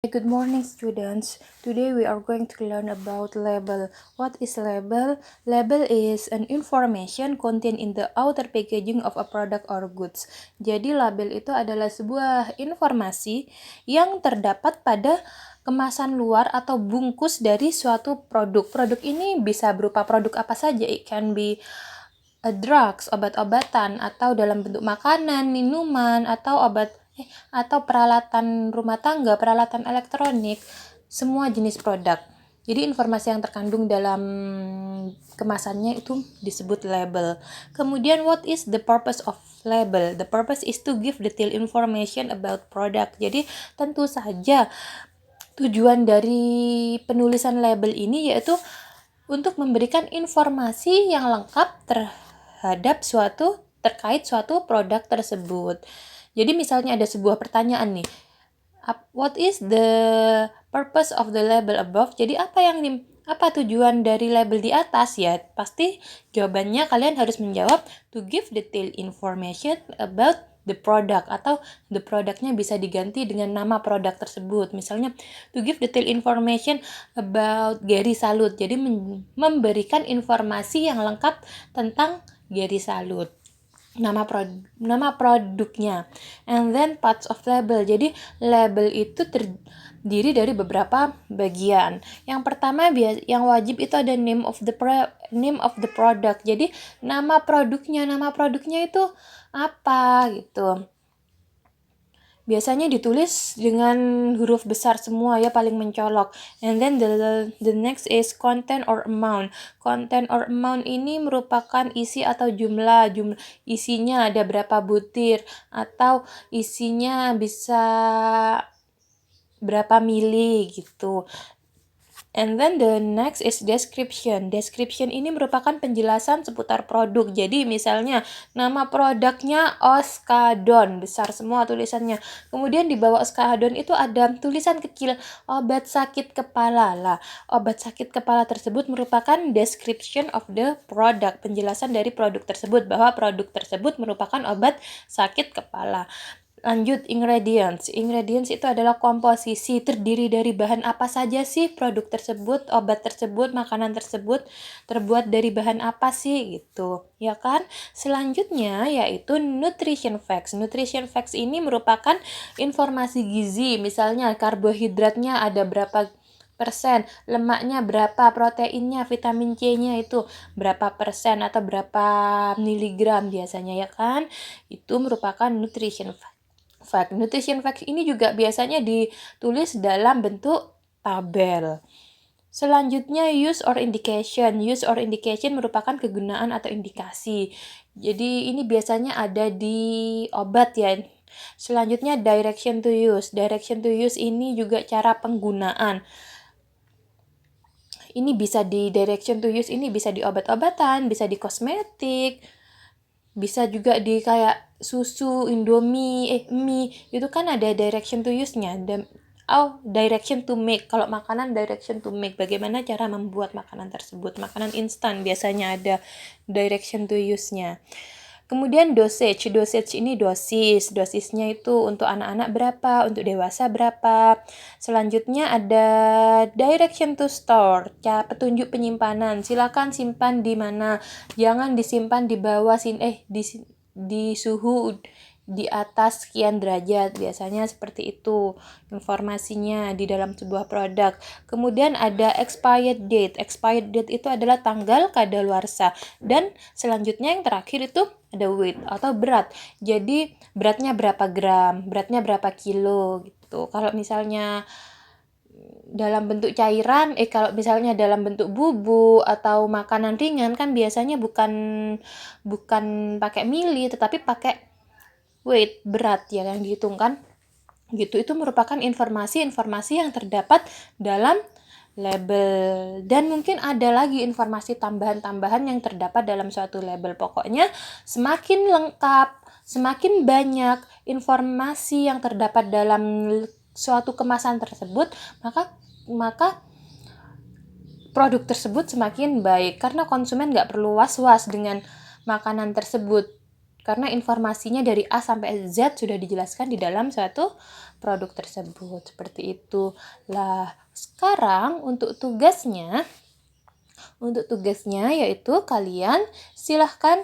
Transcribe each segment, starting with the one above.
Good morning, students. Today we are going to learn about label. What is label? Label is an information contained in the outer packaging of a product or goods. Jadi label itu adalah sebuah informasi yang terdapat pada kemasan luar atau bungkus dari suatu produk. Produk ini bisa berupa produk apa saja. It can be drugs, obat-obatan, atau dalam bentuk makanan, minuman, atau peralatan rumah tangga, peralatan elektronik, semua jenis produk. Jadi informasi yang terkandung dalam kemasannya itu disebut label. Kemudian what is the purpose of label? The purpose is to give detailed information about product. Jadi tentu saja tujuan dari penulisan label ini yaitu untuk memberikan informasi yang lengkap terkait suatu produk tersebut. Jadi misalnya ada sebuah pertanyaan nih, what is the purpose of the label above? Jadi apa tujuan dari label di atas ya? Pasti jawabannya kalian harus menjawab to give detailed information about the product, atau the productnya bisa diganti dengan nama produk tersebut. Misalnya to give detailed information about Gary Salut. Jadi memberikan informasi yang lengkap tentang Gary Salut. Nama produknya. And then parts of label. Jadi label itu terdiri dari beberapa bagian. Yang pertama yang wajib itu ada name of the product. Jadi nama produknya itu apa gitu. Biasanya ditulis dengan huruf besar semua ya, paling mencolok. And then the next is content or amount. Content or amount ini merupakan isi atau jumlah isinya ada berapa butir, atau isinya bisa berapa mili gitu. And then the next is description. Description ini merupakan penjelasan seputar produk. Jadi misalnya nama produknya Oskadon, besar semua tulisannya. Kemudian di bawah Oskadon itu ada tulisan kecil obat sakit kepala. Lah, obat sakit kepala tersebut merupakan description of the product, penjelasan dari produk tersebut, bahwa produk tersebut merupakan obat sakit kepala. Lanjut, ingredients. Ingredients itu adalah komposisi, terdiri dari bahan apa saja sih produk tersebut, obat tersebut, makanan tersebut terbuat dari bahan apa sih gitu, ya kan? Selanjutnya yaitu nutrition facts. Nutrition facts ini merupakan informasi gizi, misalnya karbohidratnya ada berapa persen, lemaknya berapa, proteinnya, vitamin C-nya itu berapa persen atau berapa miligram biasanya, ya kan? Itu merupakan nutrition fact. Nutrition fact ini juga biasanya ditulis dalam bentuk tabel. Selanjutnya use or indication. Use or indication merupakan kegunaan atau indikasi. Jadi ini biasanya ada di obat ya. Selanjutnya direction to use. Direction to use ini juga cara penggunaan. Ini bisa di direction to use ini bisa di obat-obatan, bisa di kosmetik, bisa juga di kayak susu, Indomie, mie, itu kan ada direction to use-nya. Direction to make. Kalau makanan, direction to make. Bagaimana cara membuat makanan tersebut. Makanan instan biasanya ada direction to use-nya. Kemudian dosage. Dosage ini dosis. Dosisnya itu untuk anak-anak berapa, untuk dewasa berapa. Selanjutnya ada direction to store. Petunjuk penyimpanan. Silakan simpan di mana. Jangan disimpan di bawah di suhu di atas sekian derajat, biasanya seperti itu informasinya di dalam sebuah produk. Kemudian ada expired date. Expired date itu adalah tanggal kadaluarsa. Dan selanjutnya yang terakhir itu ada weight atau berat. Jadi beratnya berapa gram, beratnya berapa kilo gitu. Kalau misalnya dalam bentuk cairan, kalau misalnya dalam bentuk bubuk atau makanan ringan kan biasanya bukan pakai mili, tetapi pakai weight, berat ya yang dihitungkan gitu. Itu merupakan informasi yang terdapat dalam label. Dan mungkin ada lagi informasi tambahan-tambahan yang terdapat dalam suatu label. Pokoknya semakin lengkap, semakin banyak informasi yang terdapat dalam suatu kemasan tersebut, maka produk tersebut semakin baik, karena konsumen nggak perlu was-was dengan makanan tersebut, karena informasinya dari A sampai Z sudah dijelaskan di dalam suatu produk tersebut. Seperti itu. Lah, sekarang untuk tugasnya yaitu kalian silahkan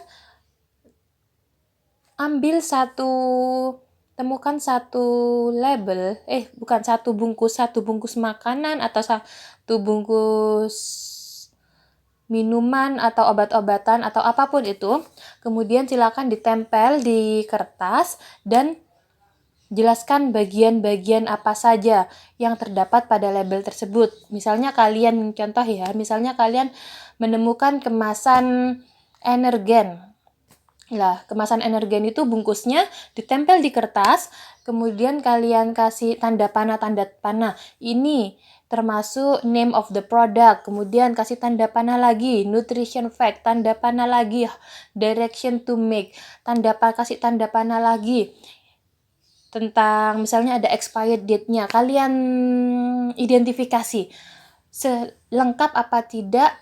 temukan satu label, satu bungkus makanan atau satu bungkus minuman atau obat-obatan atau apapun itu. Kemudian silakan ditempel di kertas dan jelaskan bagian-bagian apa saja yang terdapat pada label tersebut. Misalnya kalian menemukan kemasan energen. Lah, kemasan energen itu bungkusnya ditempel di kertas, kemudian kalian kasih tanda panah. Ini termasuk name of the product, kemudian kasih tanda panah lagi, nutrition fact, tanda panah lagi, direction to make, kasih tanda panah lagi. Tentang misalnya ada expired date-nya, kalian identifikasi selengkap apa tidak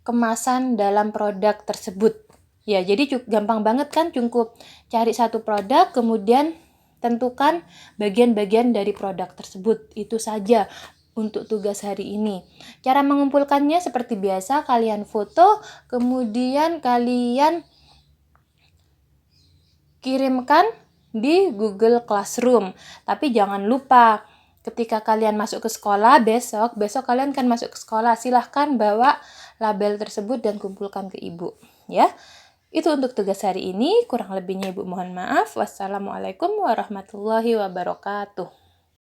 kemasan dalam produk tersebut. Ya, jadi gampang banget kan, cukup cari satu produk, kemudian tentukan bagian-bagian dari produk tersebut. Itu saja untuk tugas hari ini. Cara mengumpulkannya seperti biasa, kalian foto, kemudian kalian kirimkan di Google Classroom. Tapi jangan lupa, ketika kalian masuk ke sekolah, besok kalian kan masuk ke sekolah, silahkan bawa label tersebut dan kumpulkan ke ibu. Ya, itu untuk tugas hari ini. Kurang lebihnya ibu mohon maaf. Wassalamualaikum warahmatullahi wabarakatuh.